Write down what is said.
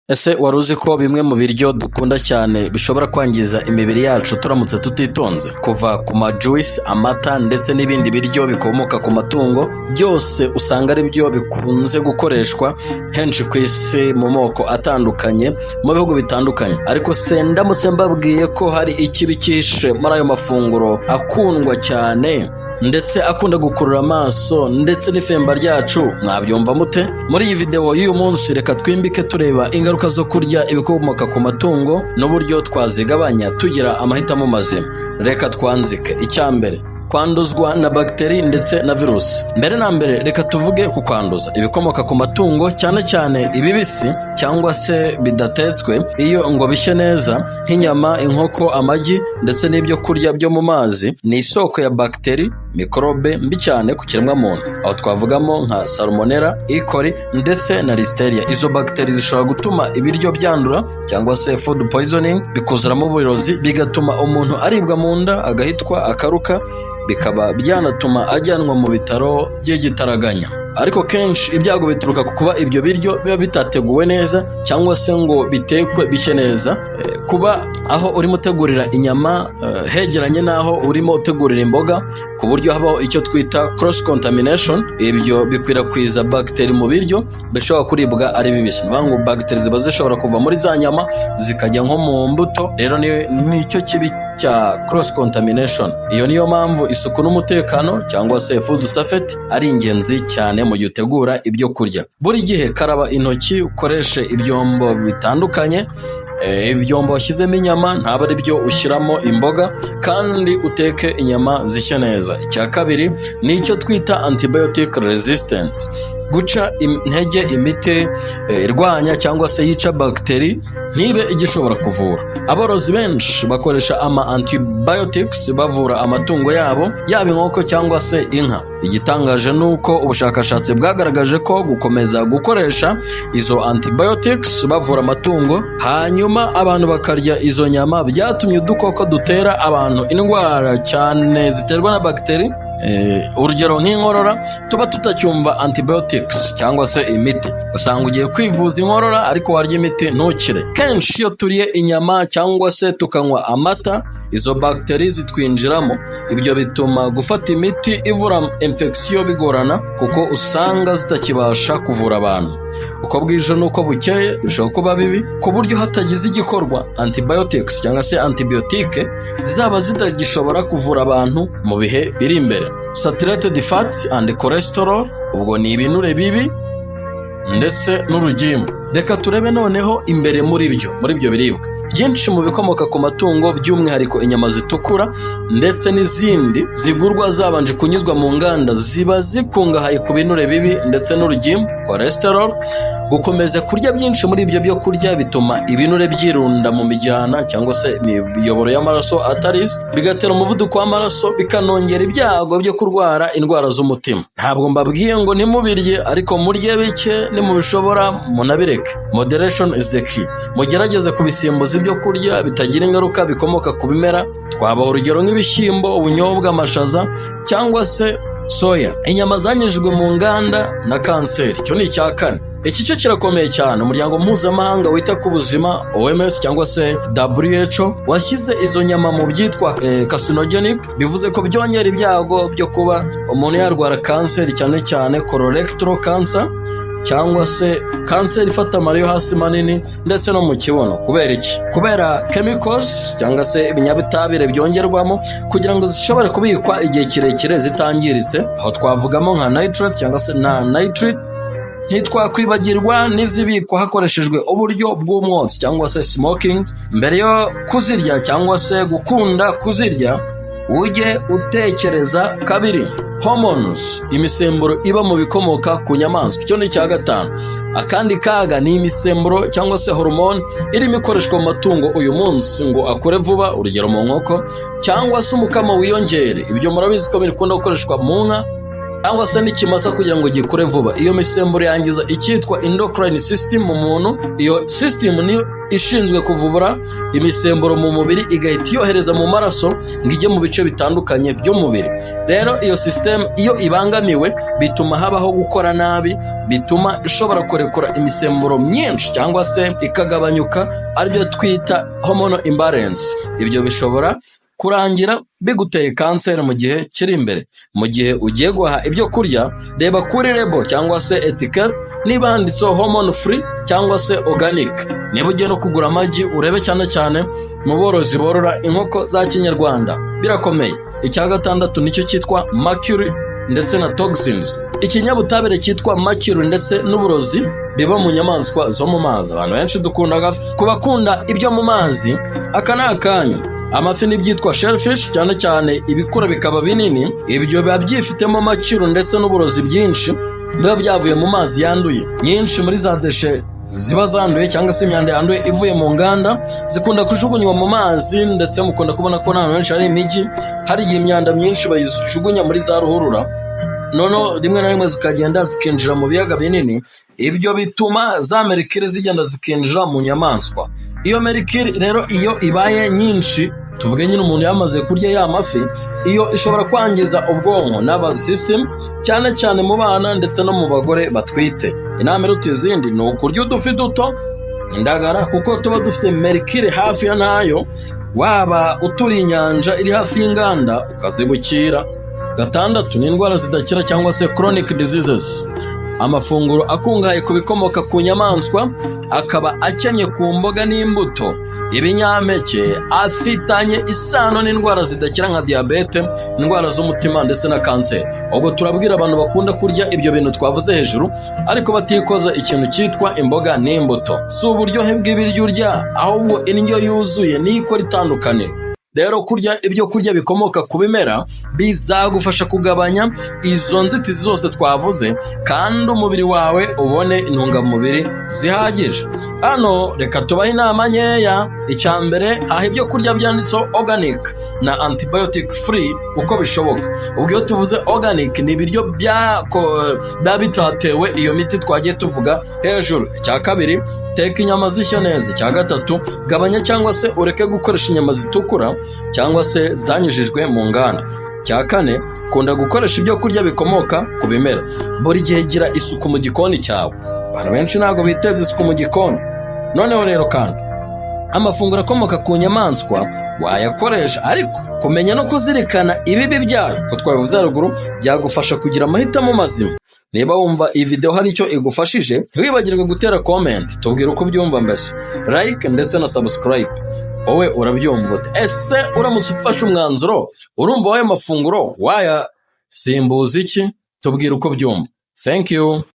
Ese wari uzi ko bimwe mu biryo dukunda cyane bishobora kwangiza imibiri yacu turamutse tutitonze? Kuva ku majuice, amata ndetse n'ibindi biryo bikomoka ku matungo, byose usanga ari byo bikunze gukoreshwa henshi ku isi mu moko atandukanye mu bihugu bitandukanye. Ariko se ndamutse mbabwiye ko hari ikibi cyihishe muri ayo mafunguro akundwa cyane ndetse akunda gukurura amaso ndetse n'ifemba ryacu, mwabyumva mute? Muri iyi video y'uyu munsi reka twimbike tureba ingaruka zo kurya ibikomoka ku matungo n'uburyo twazigabanya tugira amahitamo mazima. Reka twanzike. Icyambere, kwanduzwa na bagiteri ndetse na virusi. Mbere na mbere reka tuvuge ku kwanduza ibikomoka ku matungo, cyane cyane ibibisi cyangwa se bidatetswe. Iyo ngo bishye neza nk'inyama, inkoko, amagi ndetse n'ibyo kurya byo mu mazi, ni isoko ya bagiteri, mikorobe mbi cyane ku kiremwamuntu. Aho twavugamo nka salmonella, E. coli ndetse na listeria. Izo bagiteri zishobora gutuma ibiryo byandura cyangwa se food poisoning, bikuzuramo uburozi bigatuma umuntu aribwa mu nda, agahitwa, akaruka, bikaba byanatuma ajyanwa mu bitaro by'igitaraganya. Ariko kenshi ibyago bituruka ku kuba ibyo biryo biba bitateguwe neza cyangwa se ngo bitekwe bishye neza. Kuba aho urimo utegurira inyama hegeranye n'aho urimo utegurira imboga, ku buryo habaho icyo twita cross contamination. Ibyo bikwirakwiza bagiteri mu biryo bishobora kuribwa ari bibisi. Ngo bagiteri ziba zishobora kuva muri za nyama zikajya nko mu mbuto. Rero nicyo kibi cya cross contamination. Iyo niyo mpamvu isuku n'umutekano cyangwa se food safety ari ingenzi cyane mu gihe utegura ibyo kurya. Buri gihe karaba intoki, ukoreshe ibyombo bitandukanye. Ibyombo washyizemo inyama ntabwo ari byo ushyiramo imboga, kandi uteke inyama zishya neza. Icya kabiri ni icyo twita antibiotic resistance. Guca intege imiti irwanya cyangwa se yica bagiteri ntibe igishobora kuvura. Aborozi benshi bakoresha antibiotics bavura amatungo yabo, yaba inkoko cyangwa se inka. Igitangaje ni uko ubushakashatsi bwagaragaje ko gukomeza gukoresha izo antibiotics bavura amatungo hanyuma abantu bakarya izo nyama byatumye udukoko dutera abantu indwara cyane ziterwa na bagiteri, urugero nk'inkorora, tuba tutacyumva antibiotics cyangwa se imiti. Usanga ugiye kwivuza inkorora ariko warya imiti ntukire. Kenshi iyo turiye inyama cyangwa se tukanywa amata, izo bagiteri zitwinjiramo. Ibyo bituma gufata imiti ivura infection bigorana, kuko usanga zitakibasha kuvura abantu. Uko bwije n'uko bukeye bishobora kuba bibi, ku buryo hatagize igikorwa antibiotics cyangwa se antibiotique zizaba zitagishobora kuvura abantu mu bihe biri imbere. Saturated fats and cholesterol, ubwo ni ibinure bibi ndetse n'urugimbu. Reka turebe noneho imbere muri ibyo biribwa. Byinshi mu bikomoka ku matungo, by'umwihariko inyama zitukura ndetse n'izindi zigurwa zabanje kunyuzwa mu nganda, ziba zikungahaye ku binure bibi ndetse n'urugimbu, cholesterol. Gukomeza kurya byinshi muri ibyo byo kurya bituma ibinure byirunda mu mijyana cyangwa se imiyoboro y'amaraso arteries, bigatera umuvuduko w'amaraso, bikanongera ibyago byo kurwara indwara z'umutima. Ntabwo mbabwiye ngo ntimubirye, ariko murye bike, nimubishobora munabireke. Moderation is the key. Mugerageze kubisimbuza ibyo kurya bitagira ingaruka bikomoka ku bimera. Twabaha urugero nk'ibishyimbo, ubunyobwa, amashaza cyangwa se soya. Inyama zanyujijwe mu nganda na kanseri. Icyo ni icya kane. Iki cyo kirakomeye cyane. Umuryango mpuzamahanga wita ku buzima OMS cyangwa se WHO washyize izo nyama mu byitwa carcinogenic, bivuze ko byongera ibyago byo kuba umuntu yarwara kanseri, cyane cyane colorectal cancer cyangwa se kanseri ifata amara yo hasi manini ndetse no mu kibuno. Kubera iki? Kubera chemicals cyangwa se ibinyabutabire byongerwamo kugira ngo zishobore kubikwa igihe kirekire zitangiritse. Aho twavugamo nka nitrate cyangwa se na nitrite. Ntitwakwibagirwa n'izibikwa hakoreshejwe uburyo bw'umwotsi cyangwa se smoking. Mbere yo kuzirya cyangwa se gukunda kuzirya, ujye utekereza kabiri. Hormones, imisemburo iba mu bikomoka ku nyamaswa. Icyo ni icya gatanu. Akandi kaga ni imisemburo cyangwa se hormone irimo ikoreshwa mu matungo uyu munsi ngo akure vuba, urugero mu nkoko, cyangwa se umukamo wiyongere. Ibyo murabizi ko bikunda gukoreshwa mu nka cyangwa se n'ikimasa kugira ngo gikure vuba. Iyo misemburo yangiza icyitwa endocrine system mu muntu. Iyo system niyo ishinzwe kuvubura imisemburo mu mubiri igahita iyohereza mu maraso ngo ijye mu bice bitandukanye by'umubiri. Rero iyo sisiteme iyo ibangamiwe bituma habaho gukora nabi, bituma ishobora kurekura imisemburo myinshi cyangwa se ikagabanyuka, aribyo twita hormonal imbalance. Ibyo bishobora kurangira biguteye kanseri mu gihe kiri imbere. Mu gihe ugiye guhaha ibyo kurya, reba kuri lebo cyangwa se etikete niba handitseho hormone free cyangwa se organic. Niba ugiye no kugura amagi, urebe cyane cyane mu borozi borora inkoko za kinyarwanda. Birakomeye. Icya gatandatu nicyo cyitwa mercury ndetse na toxins. Ikinyabutabire cyitwa mercury ndetse n'uburozi biba mu nyamaswa zo mu mazi. Abantu benshi dukunda ku bakunda ibyo mu mazi, aka ni akanyu. Amafi n'ibyitwa shellfish, cyane cyane ibikura bikaba binini, ibyo biba byifitemo mercury ndetse n'uburozi byinshi biba byavuye mu mazi yanduye. Nyinshi muri za deshe ziba zanduye cyangwa se imyanda yanduye ivuye mu nganda zikunda kujugunywa mu mazi, ndetse mukunda kubona ko n'ahantu henshi hari imijyi hari imyanda myinshi bayijugunya muri za ruhurura, noneho rimwe na rimwe zikagenda zikinjira mu biyaga binini. Ibyo bituma za merikire zigenda zikinjira mu nyamaswa. Iyo merikire rero iyo ibaye nyinshi, tuvuge nyine umuntu yamaze kurya ya mafi, iyo ishobora kwangiza ubwonko nervous system, cyane cyane mu bana ndetse no mu bagore batwite. Inama iruta izindi ni ukurya udufi duto, indagara, kuko tuba dufite merikire hafi ya ntayo. Waba uturiye inyanja iri hafi y'inganda ukazibukira. Gatandatu ni indwara zidakira cyangwa se chronic diseases. Amafunguro akungahaye ku bikomoka ku nyamaswa akaba akenye ku mboga n'imbuto, ibinyampeke, afitanye isano n'indwara zidakira nka diyabete, indwara z'umutima ndetse na kanseri. Ubwo turabwira abantu bakunda kurya ibyo bintu twavuze hejuru ariko batikoza ikintu cyitwa imboga n'imbuto. Si uburyohe bw'ibiryo urya, ahubwo indyo yuzuye niyo ikora itandukaniro. Rero kurya ibyo kurya bikomoka ku bimera bizagufasha kugabanya izo nzitizi zose twavuze, kandi umubiri wawe ubone intungamubiri zihagije. Hano reka tubahe inama nkeya. Icya mbere, haha ibyo kurya byanditseho organic na antibiotic free uko bishoboka. Ubwo iyo tuvuze organic ni ibiryo biba bitatewe iyo miti twagiye tuvuga hejuru. Icya kabiri, teka inyama zishya neza. Icya gatatu, gabanya cyangwa se ureke gukoresha inyama zitukura cyangwa se zanyujijwe mu nganda. Icya kane, kunda gukoresha ibyo kurya bikomoka ku bimera. Buri gihe gira isuku mu gikoni cyawe. Abantu benshi ntabwo biteza isuku mu gikoni. Noneho rero kandi amafunguro akomoka ku nyamaswa wayakoresha, ariko kumenya no kuzirikana ibibi byayo ko twabivuze haruguru byagufasha kugira amahitamo mazima. Niba wumva iyi video hari icyo igufashije, ntiwibagirwe gutera comment, tubwire uko ubyumva, mbese like ndetse na subscribe. Wowe urabyumva ute? Ese uramutse ufashe umwanzuro, urumva wayo mafunguro wayasimbuza iki? Tubwire uko byumva. Thank you.